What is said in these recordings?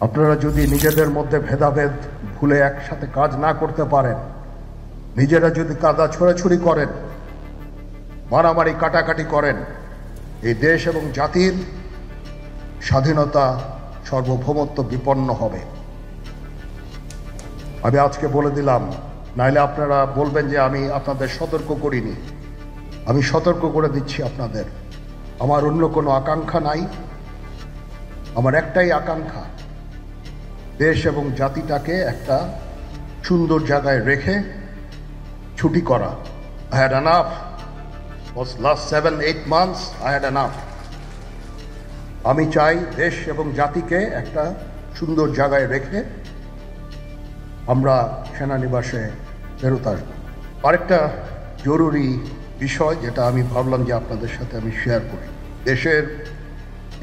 আপনারা যদি নিজেদের মধ্যে ভেদাভেদ ভুলে একসাথে কাজ না করতে পারেন, নিজেরা যদি কাদা ছোড়াছুড়ি করেন, মারামারি কাটাকাটি করেন, এই দেশ এবং জাতির স্বাধীনতা সার্বভৌমত্ব বিপন্ন হবে। আমি আজকে বলে দিলাম, নাইলে আপনারা বলবেন যে আমি আপনাদের সতর্ক করিনি। আমি সতর্ক করে দিচ্ছি আপনাদের। আমার অন্য কোনো আকাঙ্ক্ষা নাই। আমার একটাই আকাঙ্ক্ষা, দেশ এবং জাতিটাকে একটা সুন্দর জায়গায় রেখে ছুটি করা। I had enough. Was last 7-8 months I had enough. আমি চাই দেশ এবং জাতিকে একটা সুন্দর জায়গায় রেখে আমরা সেনানিবাসে ফেরত আসব। আরেকটা জরুরি বিষয় যেটা আমি ভাবলাম যে আপনাদের সাথে আমি শেয়ার করি। দেশের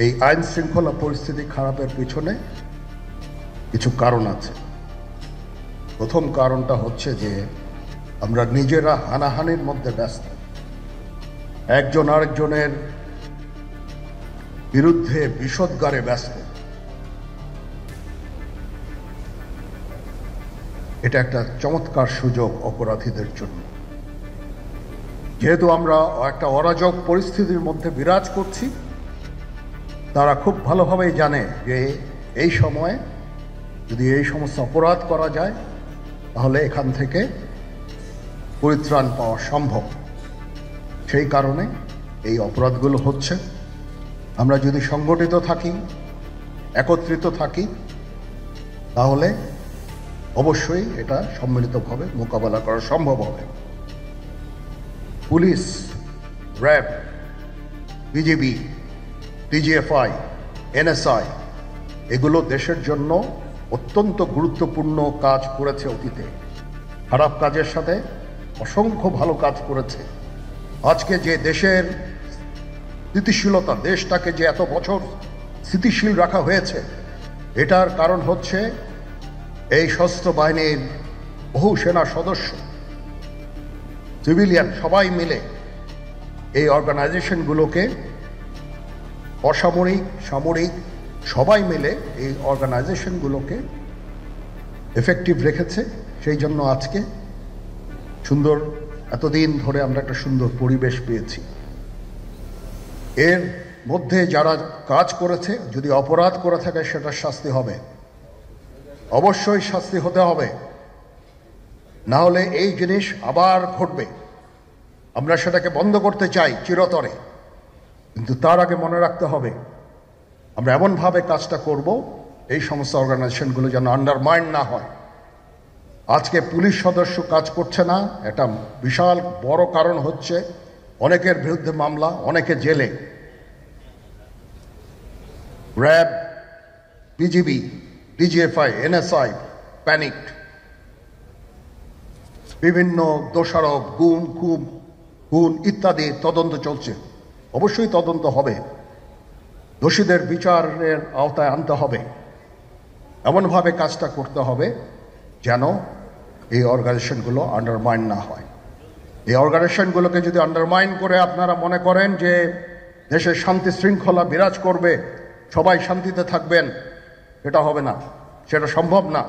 এই আইন শৃঙ্খলা পরিস্থিতি খারাপের পিছনে কিছু কারণ আছে। প্রথম কারণটা হচ্ছে যে আমরা নিজেরা হানাহানির মধ্যে ব্যস্ত, একজন আরেকজনের বিরুদ্ধে বিষোদ্গারে ব্যস্ত। এটা একটা চমৎকার সুযোগ অপরাধীদের জন্য। যেহেতু আমরা একটা অরাজক পরিস্থিতির মধ্যে বিরাজ করছি, তারা খুব ভালোভাবেই জানে যে এই সময়ে যদি এই সমস্ত অপরাধ করা যায় তাহলে এখান থেকে পরিত্রাণ পাওয়া সম্ভব। সেই কারণে এই অপরাধগুলো হচ্ছে। আমরা যদি সংগঠিত থাকি, একত্রিত থাকি, তাহলে অবশ্যই এটা সম্মিলিতভাবে মোকাবেলা করা সম্ভব হবে। Police, RAB, BGB, DGFI, NSI এগুলো দেশের জন্য অত্যন্ত গুরুত্বপূর্ণ কাজ করেছে অতীতে। খারাপ কাজের সাথে অসংখ্য ভালো কাজ করেছে। আজকে যে দেশের স্থিতিশীলতা, দেশটাকে যে এত বছর স্থিতিশীল রাখা হয়েছে, এটার কারণ হচ্ছে এই সশস্ত্র বাহিনীর বহু সেনা সদস্য, সিভিলিয়ান সবাই মিলে এই অর্গানাইজেশনগুলোকে, অসামরিক, সামরিক সবাই মিলে এই অর্গানাইজেশনগুলোকে এফেক্টিভ রেখেছে। সেই জন্য আজকে সুন্দর, এতদিন ধরে আমরা একটা সুন্দর পরিবেশ পেয়েছি। এর মধ্যে যারা কাজ করেছে, যদি অপরাধ করে থাকে সেটা শাস্তি হবে, অবশ্যই শাস্তি হতে হবে। না হলে এই জিনিস আবার ঘটবে। আমরা সেটাকে বন্ধ করতে চাই চিরতরে, কিন্তু তার আগে মনে রাখতে হবে আমরা এমনভাবে কাজটা করব এই সমস্ত অর্গানাইজেশনগুলো যেন আন্ডারমাইন না হয়। আজকে পুলিশ সদস্য কাজ করছে না, এটা বিশাল বড় কারণ হচ্ছে অনেকের বিরুদ্ধে মামলা, অনেকে জেলে। RAB, BGB, DGFI, NSI panicked. বিভিন্ন দোষারোপ, খুন ইত্যাদি তদন্ত চলছে। অবশ্যই তদন্ত হবে, দোষীদের বিচারের আওতায় আনতে হবে। এমনভাবে কাজটা করতে হবে যেন এই অর্গানাইজেশনগুলো আন্ডারমাইন না হয়। এই অর্গানাইজেশনগুলোকে যদি আন্ডারমাইন করে আপনারা মনে করেন যে দেশের শান্তি শৃঙ্খলা বিরাজ করবে, সবাই শান্তিতে থাকবেন, সেটা হবে না, সেটা সম্ভব না।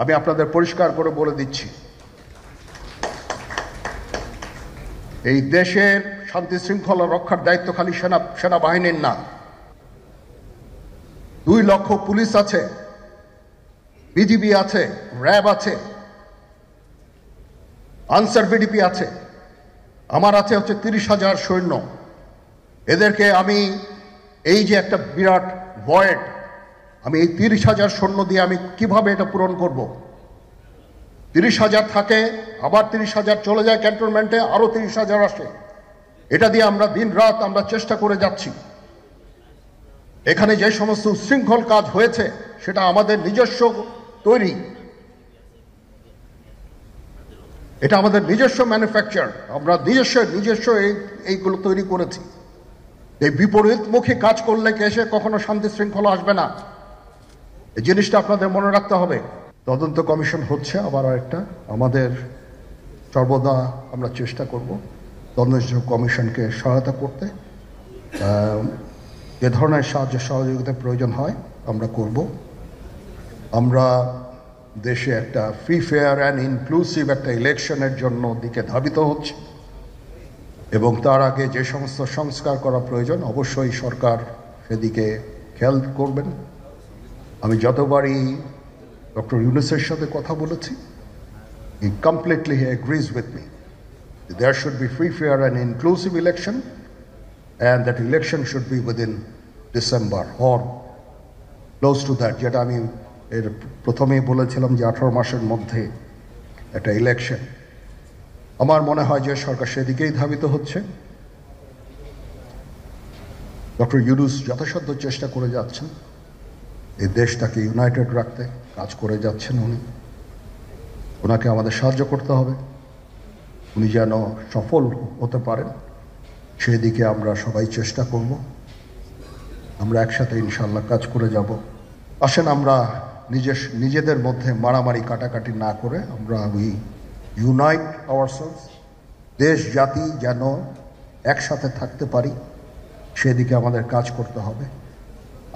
আমি আপনাদের পরিষ্কার করে বলে দিচ্ছি, এই দেশের শান্তি শৃঙ্খলা রক্ষার দায়িত্ব খালি সেনাবাহিনীর না। 2 লক্ষ পুলিশ আছে, বিজিবি আছে, র্যাব আছে, আনসার বিডিপি আছে, আমার আছে হচ্ছে 30,000 সৈন্য। এদেরকে আমি এই যে একটা বিরাট ভয়েড, আমি এই 30,000 সৈন্য দিয়ে আমি কিভাবে এটা পূরণ করব? 30,000 থাকে, আবার 30,000 চলে যায় ক্যান্টনমেন্টে, আরো 30,000 আসে। এটা দিয়ে আমরা দিন রাত আমরা চেষ্টা করে যাচ্ছি। এখানে যে সমস্ত উচ্ছৃঙ্খল কাজ হয়েছে সেটা আমাদের নিজস্ব তৈরি, এটা আমাদের নিজস্ব ম্যানুফ্যাকচার, আমরা নিজস্ব এইগুলো তৈরি করেছি। এই বিপরীতমুখী কাজ করলে এসে কখনো শান্তি শৃঙ্খলা আসবে না। এই জিনিসটা আপনাদের মনে রাখতে হবে। তদন্ত কমিশন হচ্ছে আবার একটা, আমাদের সর্বদা আমরা চেষ্টা করব তদন্ত কমিশনকে সহায়তা করতে। যে ধরনের সাহায্য সহযোগিতার প্রয়োজন হয় আমরা করব। আমরা দেশে একটা ফ্রি ফেয়ার অ্যান্ড ইনক্লুসিভ একটা ইলেকশনের জন্য দিকে ধাবিত হচ্ছে এবং তার আগে যে সমস্ত সংস্কার করা প্রয়োজন অবশ্যই সরকার সেদিকে খেয়াল করবেন। আমি যতবারই ডক্টর ইউনূসের সাথে কথা বলেছি, he completely agrees with me. There should be free, fair and inclusive election, and that election should be within December or close to that. যেটা আমি এর প্রথমেই বলেছিলাম যে 18 মাসের মধ্যে একটা ইলেকশন। আমার মনে হয় যে সরকার সেদিকেই ধাবিত হচ্ছে। ডক্টর ইউনূস যথাসাধ্য চেষ্টা করে যাচ্ছেন এই দেশটাকে ইউনাইটেড রাখতে, কাজ করে যাচ্ছেন উনি। ওনাকে আমাদের সাহায্য করতে হবে, উনি যেন সফল হতে পারেন সেদিকে আমরা সবাই চেষ্টা করব। আমরা একসাথে ইনশাল্লাহ কাজ করে যাব। আসেন আমরা নিজেদের মধ্যে মারামারি কাটাকাটি না করে আমরা ইউনাইট আওয়ারসেলস, দেশ জাতি যেন একসাথে থাকতে পারি সেদিকে আমাদের কাজ করতে হবে।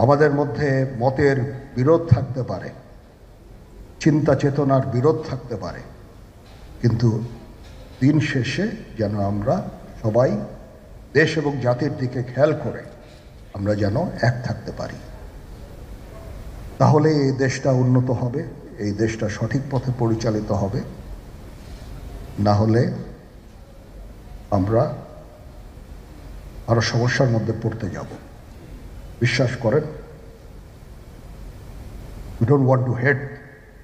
আমাদের মধ্যে মতের বিরোধ থাকতে পারে, চিন্তা চেতনার বিরোধ থাকতে পারে, কিন্তু দিন শেষে যেন আমরা সবাই দেশ এবং জাতির দিকে খেয়াল করে আমরা যেন এক থাকতে পারি। তাহলে এই দেশটা উন্নত হবে, এই দেশটা সঠিক পথে পরিচালিত হবে। না হলে আমরা আরো সমস্যার মধ্যে পড়তে যাব। বিশ্বাস করেন, we don't want to head,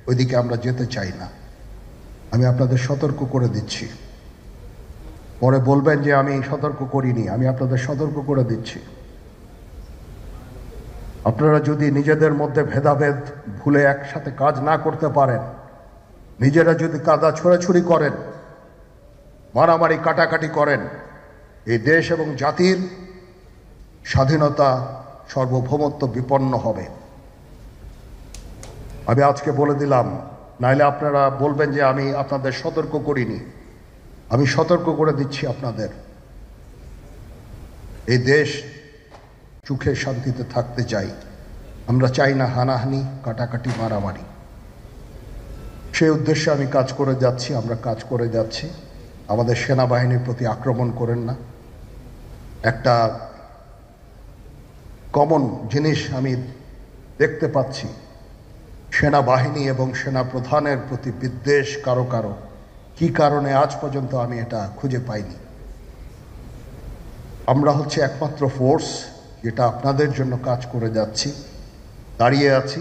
ওইদিকে আমরা যেতে চাই না। আমি আপনাদের সতর্ক করে দিচ্ছি, পরে বলবেন যে আমি সতর্ক করিনি। আমি আপনাদের সতর্ক করে দিচ্ছি, আপনারা যদি নিজেদের মধ্যে ভেদাভেদ ভুলে একসাথে কাজ না করতে পারেন, নিজেরা যদি কাদা ছোড়াছুড়ি করেন, মারামারি কাটাকাটি করেন, এই দেশ এবং জাতির স্বাধীনতা সার্বভৌমত্ব বিপন্ন হবে। আমি আজকে বলে দিলাম, নাইলে আপনারা বলবেন যে আমি আপনাদের সতর্ক করিনি। আমি সতর্ক করে দিচ্ছি আপনাদের। এই দেশ সুখে শান্তিতে থাকতে চাই, আমরা চাই না হানাহানি কাটাকাটি মারামারি। সেই উদ্দেশ্যে আমি কাজ করে যাচ্ছি, আমরা কাজ করে যাচ্ছি। আমাদের সেনাবাহিনীর প্রতি আক্রমণ করেন না। একটা কমন জিনিস আমি দেখতে পাচ্ছি, সেনাবাহিনী এবং সেনা প্রধানের প্রতি বিদ্বেষ কারো কারো। কি কারণে আজ পর্যন্ত আমি এটা খুঁজে পাইনি। আমরা হচ্ছে একমাত্র ফোর্স যেটা আপনাদের জন্য কাজ করে যাচ্ছি, দাঁড়িয়ে আছি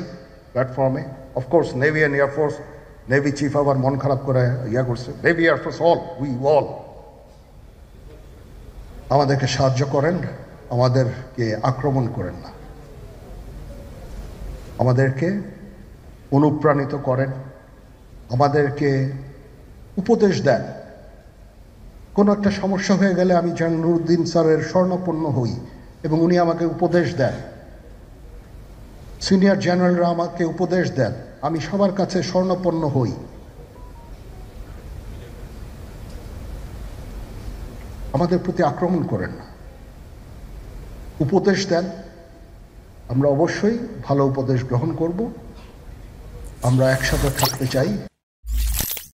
প্ল্যাটফর্মে। Of course navy and air force, navy chief আবার মন খারাপ করে করছে, navy air force all, we all. আমাদেরকে সাহায্য করেন, আমাদেরকে আক্রমণ করেন না, আমাদেরকে অনুপ্রাণিত করেন, আমাদেরকে উপদেশ দেন। কোনো একটা সমস্যা হয়ে গেলে আমি যেন নুরুদ্দিন স্যারের স্বর্ণপন্ন হই এবং উনি আমাকে উপদেশ দেন, সিনিয়র জেনারেলরা আমাকে উপদেশ দেন, আমি সবার কাছে স্বর্ণপন্ন হই। আমাদের প্রতি আক্রমণ করেন না, উপদেশ দেন। আমরা অবশ্যই ভালো উপদেশ গ্রহণ করব। আমরা একসাথে থাকতে চাই।